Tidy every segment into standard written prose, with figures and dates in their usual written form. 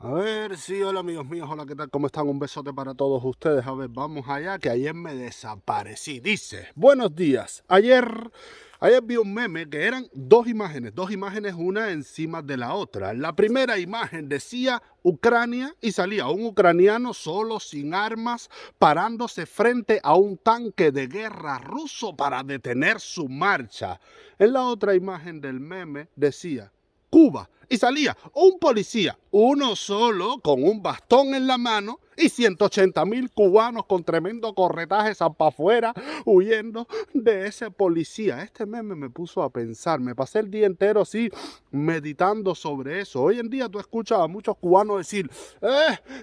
A ver, sí, hola amigos míos, hola, ¿qué tal? ¿Cómo están? Un besote para todos ustedes. A ver, vamos allá, que ayer me desaparecí. Dice, buenos días. Ayer vi un meme que eran dos imágenes una encima de la otra. La primera imagen decía Ucrania y salía un ucraniano solo, sin armas, parándose frente a un tanque de guerra ruso para detener su marcha. En la otra imagen del meme decía Cuba. Y salía un policía, uno solo, con un bastón en la mano, y 180,000 cubanos con tremendo corretaje para afuera, huyendo de ese policía. Este meme me puso a pensar, me pasé el día entero así, meditando sobre eso. Hoy en día tú escuchas a muchos cubanos decir,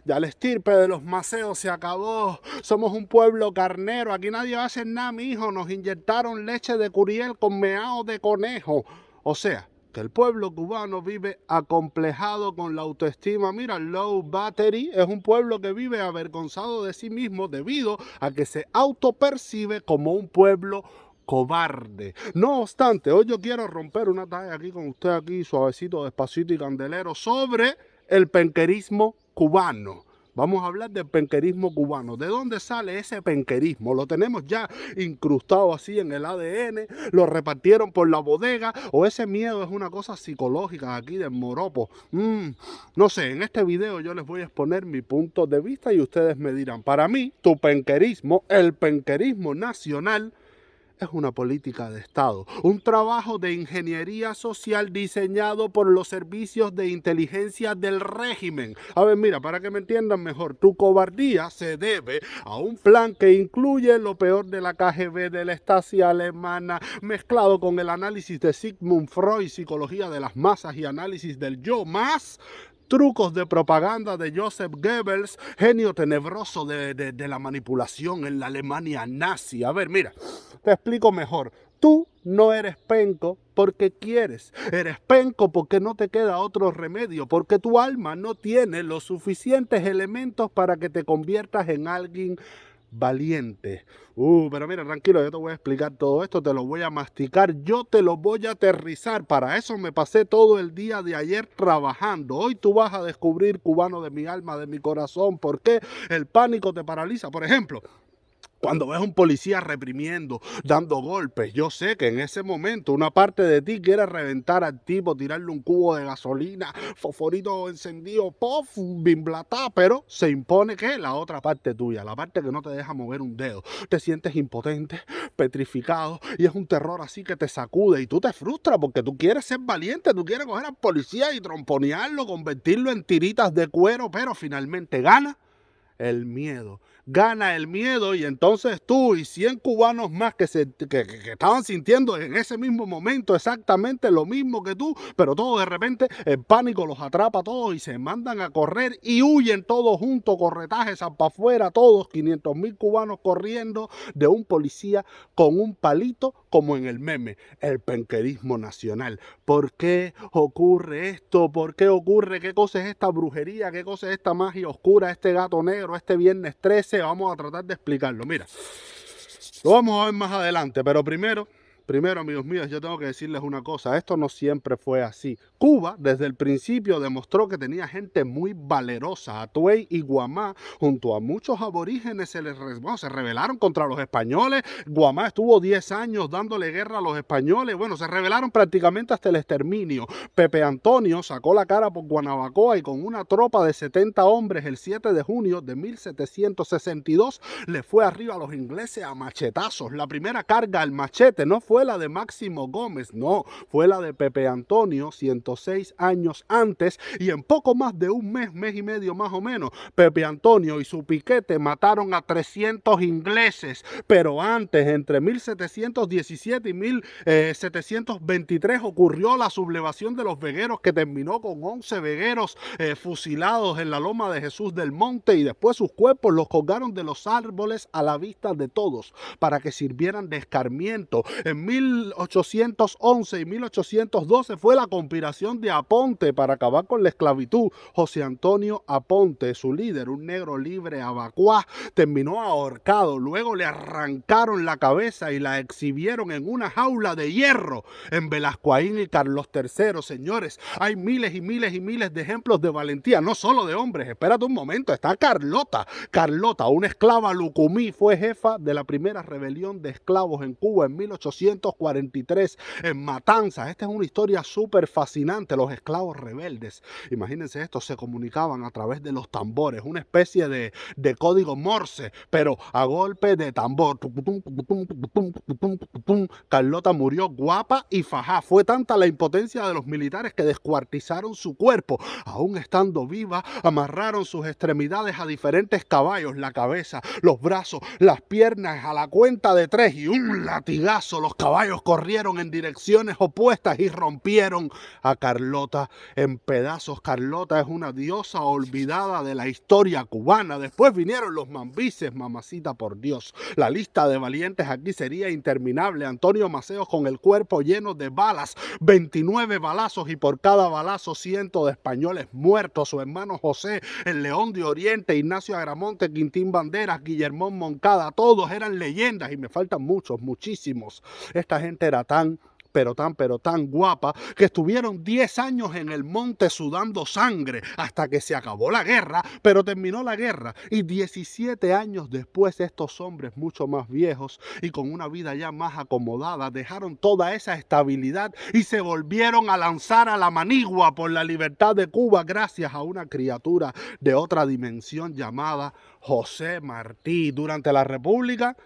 ya la estirpe de los maceos se acabó, somos un pueblo carnero, aquí nadie va a hacer nada, mijo, nos inyectaron leche de curiel con meao de conejo. O sea, que el pueblo cubano vive acomplejado con la autoestima. Mira, Low Battery es un pueblo que vive avergonzado de sí mismo debido a que se autopercibe como un pueblo cobarde. No obstante, hoy yo quiero romper una talla aquí con usted aquí, suavecito, despacito y candelero, sobre el penquerismo cubano. Vamos a hablar del penquerismo cubano. ¿De dónde sale ese penquerismo? Lo tenemos ya incrustado así en el ADN, lo repartieron por la bodega, o ese miedo es una cosa psicológica aquí del moropo. No sé, en este video yo les voy a exponer mi punto de vista y ustedes me dirán, para mí, tu penquerismo, el penquerismo nacional, es una política de Estado, un trabajo de ingeniería social diseñado por los servicios de inteligencia del régimen. A ver, mira, para que me entiendan mejor, tu cobardía se debe a un plan que incluye lo peor de la KGB, de la Stasi alemana, mezclado con el análisis de Sigmund Freud, psicología de las masas y análisis del yo, más trucos de propaganda de Joseph Goebbels, genio tenebroso de la manipulación en la Alemania nazi. A ver, mira, te explico mejor. Tú no eres penco porque quieres. Eres penco porque no te queda otro remedio, porque tu alma no tiene los suficientes elementos para que te conviertas en alguien valiente. Pero mira, tranquilo, yo te voy a explicar todo esto, te lo voy a masticar, yo te lo voy a aterrizar. Para eso me pasé todo el día de ayer trabajando. Hoy tú vas a descubrir, cubano de mi alma, de mi corazón, por qué el pánico te paraliza. Por ejemplo, cuando ves a un policía reprimiendo, dando golpes, yo sé que en ese momento una parte de ti quiere reventar al tipo, tirarle un cubo de gasolina, fosforito encendido, pof, bimblatá, pero se impone que la otra parte tuya, la parte que no te deja mover un dedo. Te sientes impotente, petrificado, y es un terror así que te sacude y tú te frustras porque tú quieres ser valiente, tú quieres coger al policía y tromponearlo, convertirlo en tiritas de cuero, pero finalmente gana el miedo. Gana el miedo y entonces tú y 100 cubanos más que estaban sintiendo en ese mismo momento exactamente lo mismo que tú, pero todo de repente el pánico los atrapa a todos y se mandan a correr y huyen todos juntos, corretajes para afuera, todos 500,000 cubanos corriendo de un policía con un palito como en el meme, el penquerismo nacional. ¿Por qué ocurre esto? ¿Por qué ocurre? ¿Qué cosa es esta brujería? ¿Qué cosa es esta magia oscura? Este gato negro, este viernes 13, vamos a tratar de explicarlo. Mira, lo vamos a ver más adelante, pero primero, amigos míos, yo tengo que decirles una cosa, esto no siempre fue así. Cuba, desde el principio, demostró que tenía gente muy valerosa. Atuey y Guamá, junto a muchos aborígenes, se rebelaron contra los españoles. Guamá estuvo 10 años dándole guerra a los españoles. Bueno, se rebelaron prácticamente hasta el exterminio. Pepe Antonio sacó la cara por Guanabacoa y con una tropa de 70 hombres el 7 de junio de 1762 le fue arriba a los ingleses a machetazos. La primera carga al machete no fue la de Máximo Gómez, no, fue la de Pepe Antonio 106 años antes, y en poco más de un mes y medio más o menos, Pepe Antonio y su piquete mataron a 300 ingleses, pero antes, entre 1717 y 1723, ocurrió la sublevación de los vegueros que terminó con 11 vegueros fusilados en la loma de Jesús del Monte, y después sus cuerpos los colgaron de los árboles a la vista de todos para que sirvieran de escarmiento. En 1811 y 1812 fue la conspiración de Aponte para acabar con la esclavitud. José Antonio Aponte, su líder, un negro libre abacuá, terminó ahorcado. Luego le arrancaron la cabeza y la exhibieron en una jaula de hierro en Velascoaín y Carlos III. Señores, hay miles y miles y miles de ejemplos de valentía, no solo de hombres. Espérate un momento, está Carlota. Carlota, una esclava lucumí, fue jefa de la primera rebelión de esclavos en Cuba en 1843 en Matanzas. Esta es una historia súper fascinante. Los esclavos rebeldes, imagínense esto, se comunicaban a través de los tambores, una especie de código Morse, pero a golpe de tambor. Carlota murió guapa y fajá. Fue tanta la impotencia de los militares que descuartizaron su cuerpo. Aún estando viva, amarraron sus extremidades a diferentes caballos, la cabeza, los brazos, las piernas, a la cuenta de 3 y un latigazo. Los caballos corrieron en direcciones opuestas y rompieron a Carlota en pedazos. Carlota es una diosa olvidada de la historia cubana. Después vinieron los mambises, mamacita por Dios. La lista de valientes aquí sería interminable. Antonio Maceo con el cuerpo lleno de balas, 29 balazos y por cada balazo cientos de españoles muertos. Su hermano José, el León de Oriente, Ignacio Agramonte, Quintín Banderas, Guillermón Moncada, todos eran leyendas y me faltan muchos, muchísimos. Esta gente era tan guapa, que estuvieron 10 años en el monte sudando sangre hasta que se acabó la guerra, pero terminó la guerra y 17 años después estos hombres mucho más viejos y con una vida ya más acomodada dejaron toda esa estabilidad y se volvieron a lanzar a la manigua por la libertad de Cuba gracias a una criatura de otra dimensión llamada José Martí. Durante la República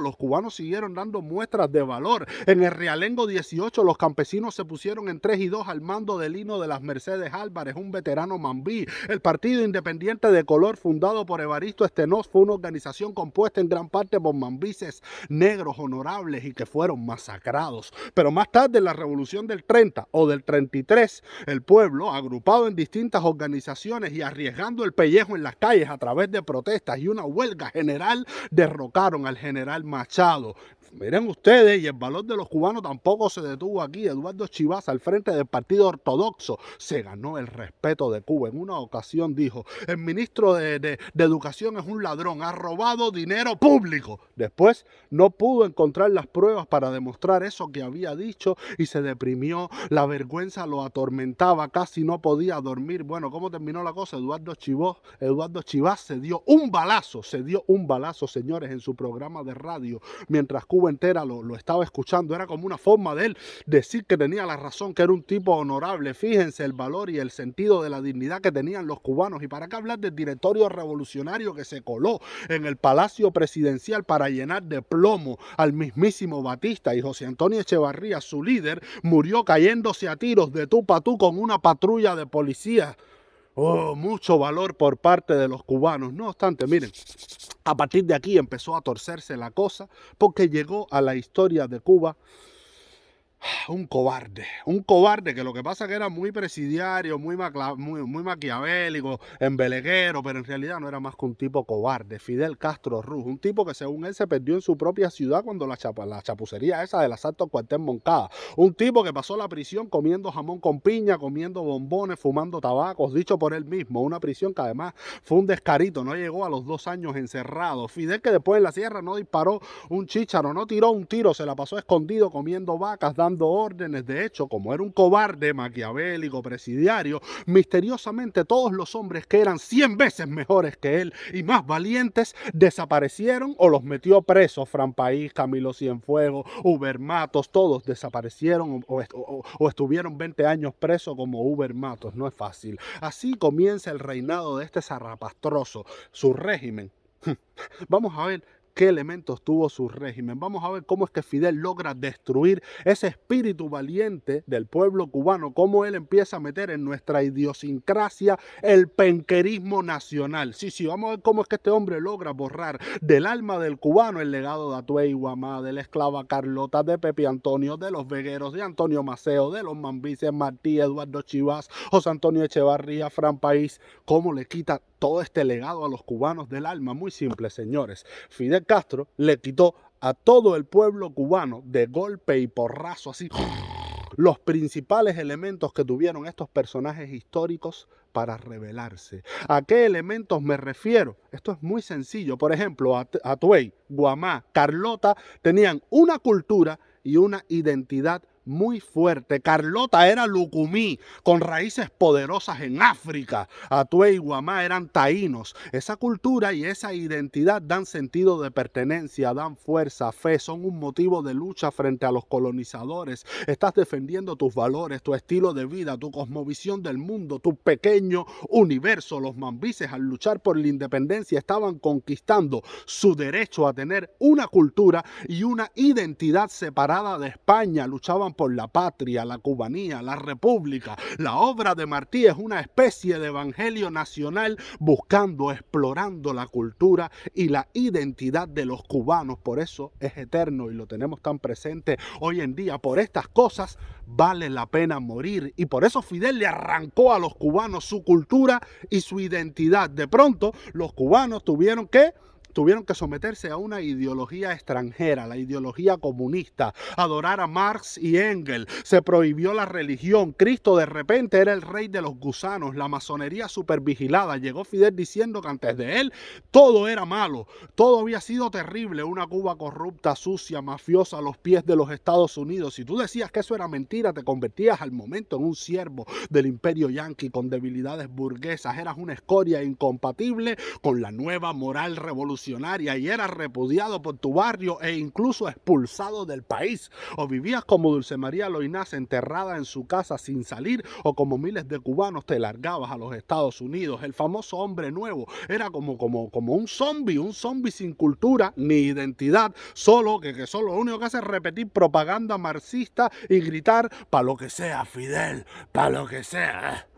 los cubanos siguieron dando muestras de valor. En el Realengo 18 los campesinos se pusieron en 3 y 2 al mando de Lino de las Mercedes Álvarez, un veterano mambí. El Partido Independiente de Color, fundado por Evaristo Estenós, fue una organización compuesta en gran parte por mambises negros honorables y que fueron masacrados. Pero más tarde, en la Revolución del 30 o del 33, el pueblo, agrupado en distintas organizaciones y arriesgando el pellejo en las calles a través de protestas y una huelga general, derrocaron al general Machado. Miren ustedes, y el valor de los cubanos tampoco se detuvo aquí. Eduardo Chivas, al frente del Partido Ortodoxo, se ganó el respeto de Cuba. En una ocasión dijo: el ministro de Educación es un ladrón, ha robado dinero público. Después no pudo encontrar las pruebas para demostrar eso que había dicho y se deprimió. La vergüenza lo atormentaba, casi no podía dormir. Bueno, ¿cómo terminó la cosa? Eduardo Chivas se dio un balazo, señores, en su programa de radio, mientras Cuba entera lo estaba escuchando. Era como una forma de él decir que tenía la razón, que era un tipo honorable. Fíjense el valor y el sentido de la dignidad que tenían los cubanos. Y para qué hablar del directorio revolucionario que se coló en el Palacio Presidencial para llenar de plomo al mismísimo Batista, y José Antonio Echevarría, su líder, murió cayéndose a tiros de tú pa' tú con una patrulla de policía. Oh, mucho valor por parte de los cubanos. No obstante, miren, a partir de aquí empezó a torcerse la cosa porque llegó a la historia de Cuba un cobarde que lo que pasa es que era muy presidiario, muy maquiavélico, embeleguero, pero en realidad no era más que un tipo cobarde. Fidel Castro Ruz, un tipo que según él se perdió en su propia ciudad cuando la chapucería esa del asalto al cuartel Moncada. Un tipo que pasó la prisión comiendo jamón con piña, comiendo bombones, fumando tabacos, dicho por él mismo. Una prisión que además fue un descarito, no llegó a los 2 años encerrado. Fidel, que después en la sierra no disparó un chícharo, no tiró un tiro, se la pasó escondido comiendo vacas, dando órdenes. De hecho, como era un cobarde, maquiavélico, presidiario, misteriosamente todos los hombres que eran 100 veces mejores que él y más valientes desaparecieron o los metió presos. Fran País, Camilo Cienfuegos, Uber Matos, todos desaparecieron o estuvieron 20 años presos como Uber Matos. No es fácil. Así comienza el reinado de este zarrapastroso, su régimen. Vamos a ver qué elementos tuvo su régimen. Vamos a ver cómo es que Fidel logra destruir ese espíritu valiente del pueblo cubano, cómo él empieza a meter en nuestra idiosincrasia el penquerismo nacional. Sí, vamos a ver cómo es que este hombre logra borrar del alma del cubano el legado de Atuey Guamá, de la esclava Carlota, de Pepe Antonio, de los vegueros, de Antonio Maceo, de los mambises, Martí, Eduardo Chivas, José Antonio Echevarría, Fran País. Cómo le quita todo este legado a los cubanos del alma. Muy simple, señores. Fidel Castro le quitó a todo el pueblo cubano de golpe y porrazo, así, los principales elementos que tuvieron estos personajes históricos para rebelarse. ¿A qué elementos me refiero? Esto es muy sencillo. Por ejemplo, Atuey, Guamá, Carlota tenían una cultura y una identidad muy fuerte. Carlota era lucumí, con raíces poderosas en África. Atuey y Guamá eran taínos. Esa cultura y esa identidad dan sentido de pertenencia, dan fuerza, fe, son un motivo de lucha frente a los colonizadores. Estás defendiendo tus valores, tu estilo de vida, tu cosmovisión del mundo, tu pequeño universo. Los mambises, al luchar por la independencia, estaban conquistando su derecho a tener una cultura y una identidad separada de España. Luchaban por la patria, la cubanía, la república. La obra de Martí es una especie de evangelio nacional buscando, explorando la cultura y la identidad de los cubanos. Por eso es eterno y lo tenemos tan presente hoy en día. Por estas cosas vale la pena morir y por eso Fidel le arrancó a los cubanos su cultura y su identidad. De pronto los cubanos tuvieron que someterse a una ideología extranjera, la ideología comunista, adorar a Marx y Engels, se prohibió la religión, Cristo de repente era el rey de los gusanos, la masonería supervigilada, llegó Fidel diciendo que antes de él todo era malo, todo había sido terrible, una Cuba corrupta, sucia, mafiosa a los pies de los Estados Unidos. Si tú decías que eso era mentira, te convertías al momento en un siervo del imperio yanqui con debilidades burguesas, eras una escoria incompatible con la nueva moral revolucionaria y eras repudiado por tu barrio e incluso expulsado del país. O vivías como Dulce María Loinás enterrada en su casa sin salir, o como miles de cubanos te largabas a los Estados Unidos. El famoso hombre nuevo era como un zombie sin cultura ni identidad, solo lo único que hace es repetir propaganda marxista y gritar pa' lo que sea, Fidel, pa' lo que sea.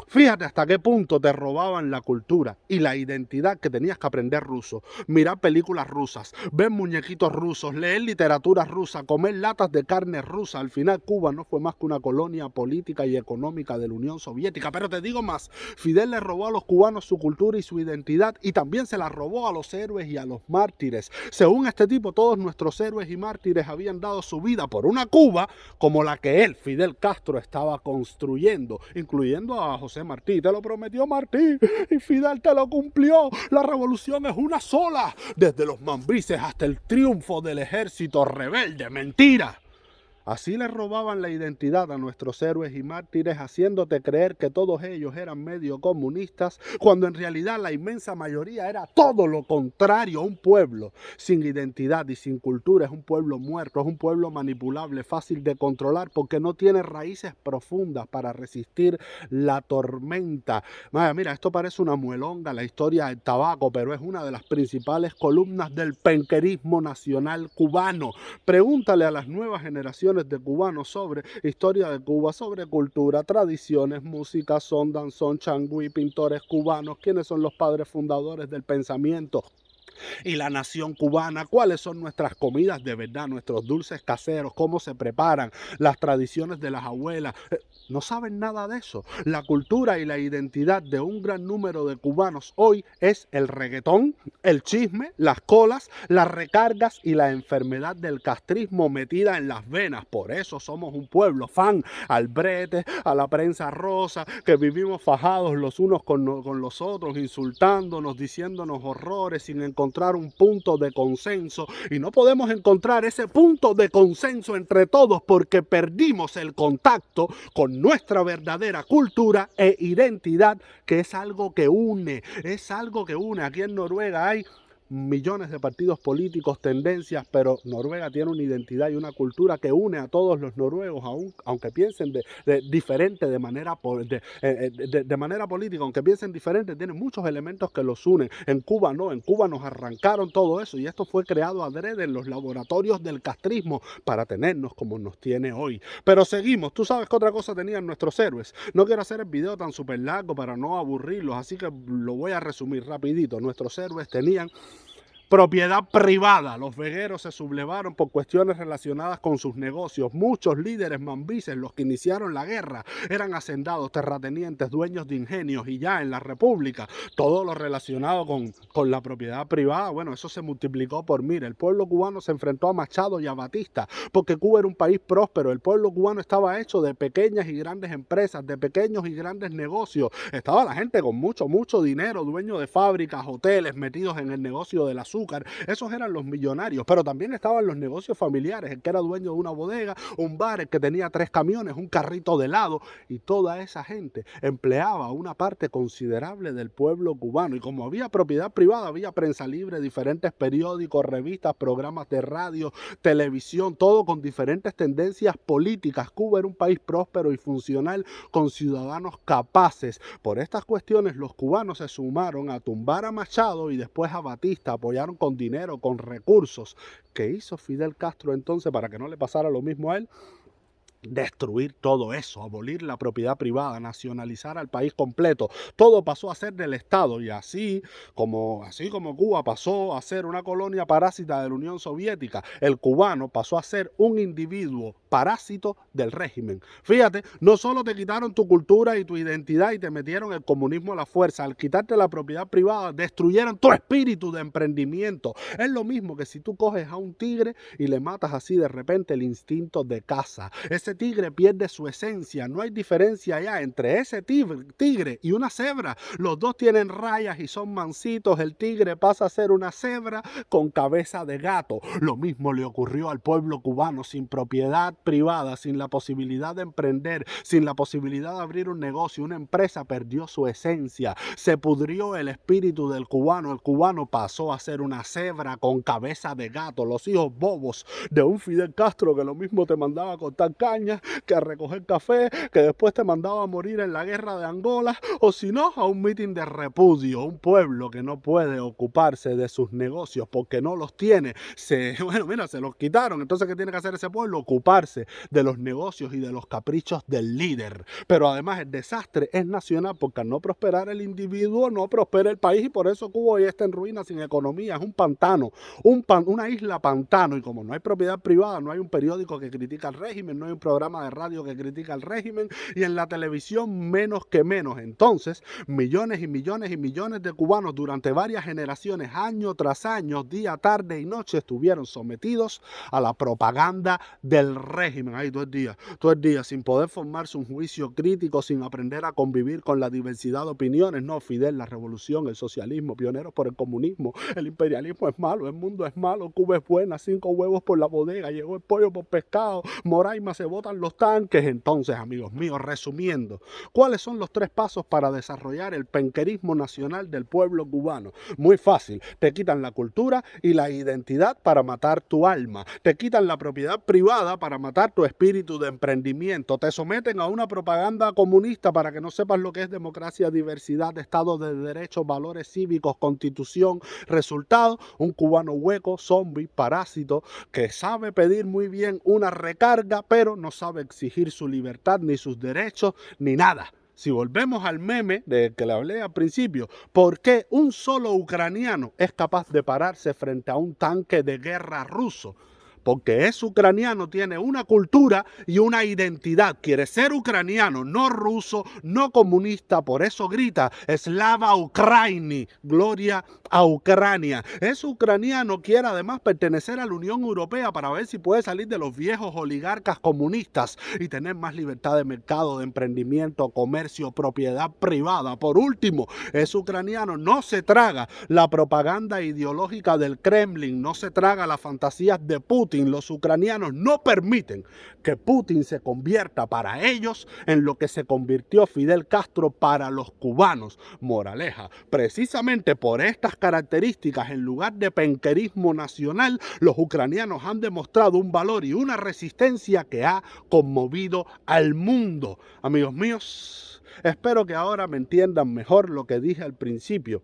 Fíjate hasta qué punto te robaban la cultura y la identidad que tenías que aprender ruso, mirar películas rusas, ver muñequitos rusos, leer literatura rusa, comer latas de carne rusa. Al final Cuba no fue más que una colonia política y económica de la Unión Soviética. Pero te digo más, Fidel le robó a los cubanos su cultura y su identidad y también se la robó a los héroes y a los mártires. Según este tipo, todos nuestros héroes y mártires habían dado su vida por una Cuba como la que él, Fidel Castro, estaba construyendo, incluyendo a José Martí. Te lo prometió Martí y Fidel te lo cumplió. La revolución es una sola, desde los mambises hasta el triunfo del ejército rebelde. Mentira. Así le robaban la identidad a nuestros héroes y mártires, haciéndote creer que todos ellos eran medio comunistas, cuando en realidad la inmensa mayoría era todo lo contrario. Un pueblo sin identidad y sin cultura es un pueblo muerto, es un pueblo manipulable, fácil de controlar, porque no tiene raíces profundas para resistir la tormenta. Mira, esto parece una muelonga, la historia del tabaco, pero es una de las principales columnas del penquerismo nacional cubano. Pregúntale a las nuevas generaciones de cubanos sobre historia de Cuba, sobre cultura, tradiciones, música, son, danzón, changüí, pintores cubanos, quiénes son los padres fundadores del pensamiento y la nación cubana, cuáles son nuestras comidas de verdad, nuestros dulces caseros, cómo se preparan, las tradiciones de las abuelas. No saben nada de eso. La cultura y la identidad de un gran número de cubanos hoy es el reggaetón, el chisme, las colas, las recargas y la enfermedad del castrismo metida en las venas. Por eso somos un pueblo fan al brete, a la prensa rosa, que vivimos fajados los unos con los otros, insultándonos, diciéndonos horrores sin encontrar un punto de consenso. Y no podemos encontrar ese punto de consenso entre todos porque perdimos el contacto con nuestra verdadera cultura e identidad, que es algo que une, Aquí en Noruega hay millones de partidos políticos, tendencias, pero Noruega tiene una identidad y una cultura que une a todos los noruegos, aunque piensen diferente de manera política, aunque piensen diferente, tienen muchos elementos que los unen. En Cuba no, en Cuba nos arrancaron todo eso y esto fue creado adrede en los laboratorios del castrismo para tenernos como nos tiene hoy. Pero seguimos, tú sabes que otra cosa tenían nuestros héroes. No quiero hacer el video tan súper largo para no aburrirlos, así que lo voy a resumir rapidito. Nuestros héroes tenían propiedad privada. Los vegueros se sublevaron por cuestiones relacionadas con sus negocios. Muchos líderes mambises, los que iniciaron la guerra, eran hacendados, terratenientes, dueños de ingenios, y ya en la República todo lo relacionado con la propiedad privada, bueno, eso se multiplicó por mil. El pueblo cubano se enfrentó a Machado y a Batista porque Cuba era un país próspero. El pueblo cubano estaba hecho de pequeñas y grandes empresas, de pequeños y grandes negocios. Estaba la gente con mucho dinero, dueños de fábricas, hoteles, metidos en el negocio del azúcar. Esos eran los millonarios, pero también estaban los negocios familiares, el que era dueño de una bodega, un bar, el que tenía 3 camiones, un carrito de helado, y toda esa gente empleaba una parte considerable del pueblo cubano. Y como había propiedad privada, había prensa libre, diferentes periódicos, revistas, programas de radio, televisión, todo con diferentes tendencias políticas. Cuba era un país próspero y funcional con ciudadanos capaces. Por estas cuestiones los cubanos se sumaron a tumbar a Machado y después a Batista, apoyaron con dinero, con recursos. ¿Qué hizo Fidel Castro entonces para que no le pasara lo mismo a él? Destruir todo eso, abolir la propiedad privada, nacionalizar al país completo. Todo pasó a ser del Estado, y así como Cuba pasó a ser una colonia parásita de la Unión Soviética, el cubano pasó a ser un individuo parásito del régimen. Fíjate, no solo te quitaron tu cultura y tu identidad y te metieron el comunismo a la fuerza, al quitarte la propiedad privada destruyeron tu espíritu de emprendimiento. Es lo mismo que si tú coges a un tigre y le matas así de repente el instinto de caza. Ese tigre pierde su esencia. No hay diferencia ya entre ese tigre y una cebra. Los dos tienen rayas y son mansitos. El tigre pasa a ser una cebra con cabeza de gato. Lo mismo le ocurrió al pueblo cubano, sin propiedad privada, sin la posibilidad de emprender, sin la posibilidad de abrir un negocio, una empresa. Perdió su esencia. Se pudrió el espíritu del cubano. El cubano pasó a ser una cebra con cabeza de gato. Los hijos bobos de un Fidel Castro que lo mismo te mandaba a cortar caña, que a recoger café, que después te mandaba a morir en la guerra de Angola, o si no, a un mitin de repudio. Un pueblo que no puede ocuparse de sus negocios porque no los tiene. Se los quitaron. Entonces, ¿qué tiene que hacer ese pueblo? Ocuparse de los negocios y de los caprichos del líder. Pero además el desastre es nacional, porque al no prosperar el individuo, no prospera el país, y por eso Cuba hoy está en ruinas, sin economía. Es un pantano, una isla pantano, y como no hay propiedad privada, no hay un periódico que critica al régimen, no hay un programa de radio que critica al régimen, y en la televisión menos que menos. Entonces, millones y millones y millones de cubanos durante varias generaciones, año tras año, día, tarde y noche, estuvieron sometidos a la propaganda del régimen. Ahí todo el día, sin poder formarse un juicio crítico, sin aprender a convivir con la diversidad de opiniones. No, Fidel, la revolución, el socialismo, pioneros por el comunismo, el imperialismo es malo, el mundo es malo, Cuba es buena, 5 huevos por la bodega, llegó el pollo por pescado, Moraima se botan los tanques. Entonces, amigos míos, resumiendo, ¿cuáles son los 3 pasos para desarrollar el penquerismo nacional del pueblo cubano? Muy fácil. Te quitan la cultura y la identidad para matar tu alma. Te quitan la propiedad privada para matar tu espíritu de emprendimiento. Te someten a una propaganda comunista para que no sepas lo que es democracia, diversidad, Estado de Derecho, valores cívicos, constitución. Resultado, un cubano hueco, zombie, parásito, que sabe pedir muy bien una recarga, pero no sabe exigir su libertad, ni sus derechos, ni nada. Si volvemos al meme del que le hablé al principio, ¿por qué un solo ucraniano es capaz de pararse frente a un tanque de guerra ruso? Porque es ucraniano, tiene una cultura y una identidad. Quiere ser ucraniano, no ruso, no comunista. Por eso grita Slava Ukraini, gloria a Ucrania. Es ucraniano, quiere además pertenecer a la Unión Europea para ver si puede salir de los viejos oligarcas comunistas y tener más libertad de mercado, de emprendimiento, comercio, propiedad privada. Por último, es ucraniano, no se traga la propaganda ideológica del Kremlin, no se traga las fantasías de Putin. Los ucranianos no permiten que Putin se convierta para ellos en lo que se convirtió Fidel Castro para los cubanos. Moraleja, precisamente por estas características, en lugar de penquerismo nacional, los ucranianos han demostrado un valor y una resistencia que ha conmovido al mundo. Amigos míos, espero que ahora me entiendan mejor lo que dije al principio.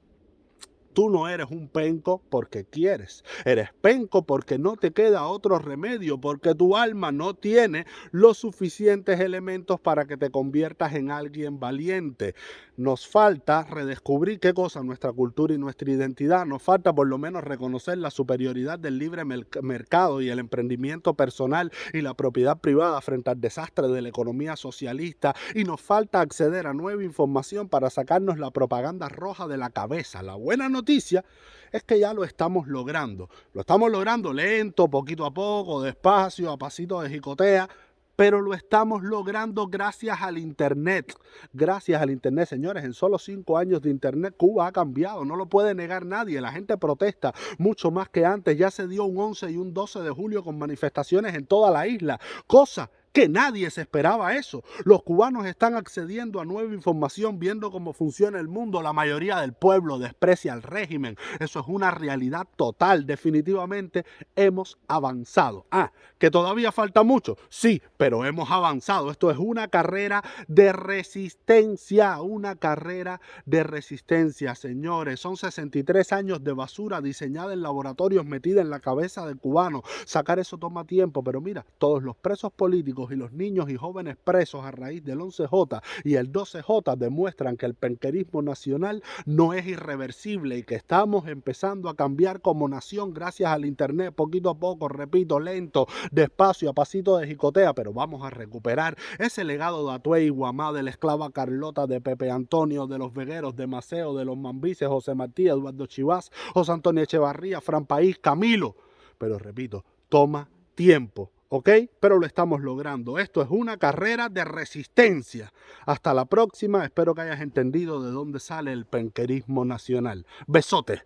Tú no eres un penco porque quieres. Eres penco porque no te queda otro remedio, porque tu alma no tiene los suficientes elementos para que te conviertas en alguien valiente. Nos falta redescubrir qué cosa, nuestra cultura y nuestra identidad. Nos falta por lo menos reconocer la superioridad del libre mercado y el emprendimiento personal y la propiedad privada frente al desastre de la economía socialista. Y nos falta acceder a nueva información para sacarnos la propaganda roja de la cabeza. La buena noticia es que ya lo estamos logrando. Lo estamos logrando lento, poquito a poco, despacio, a pasito de jicotea, pero lo estamos logrando gracias al Internet. Gracias al Internet, señores. En solo 5 años de Internet, Cuba ha cambiado. No lo puede negar nadie. La gente protesta mucho más que antes. Ya se dio un 11 y un 12 de julio con manifestaciones en toda la isla. Cosa que nadie se esperaba eso. Los cubanos están accediendo a nueva información, viendo cómo funciona el mundo. La mayoría del pueblo desprecia al régimen. Eso es una realidad total. Definitivamente hemos avanzado. ¿Que todavía falta mucho? Sí, pero hemos avanzado. Esto es una carrera de resistencia. Una carrera de resistencia, señores. Son 63 años de basura diseñada en laboratorios, metida en la cabeza del cubano. Sacar eso toma tiempo, pero mira, todos los presos políticos y los niños y jóvenes presos a raíz del 11J y el 12J demuestran que el penquerismo nacional no es irreversible y que estamos empezando a cambiar como nación gracias al Internet, poquito a poco, repito, lento, despacio, a pasito de jicotea, pero vamos a recuperar ese legado de Atuey y Guamá, de la esclava Carlota, de Pepe Antonio, de los Vegueros, de Maceo, de los Mambises, José Martí, Eduardo Chivás, José Antonio Echevarría, Fran País, Camilo. Pero repito, toma tiempo. ¿Ok? Pero lo estamos logrando. Esto es una carrera de resistencia. Hasta la próxima. Espero que hayas entendido de dónde sale el penquerismo nacional. Besote.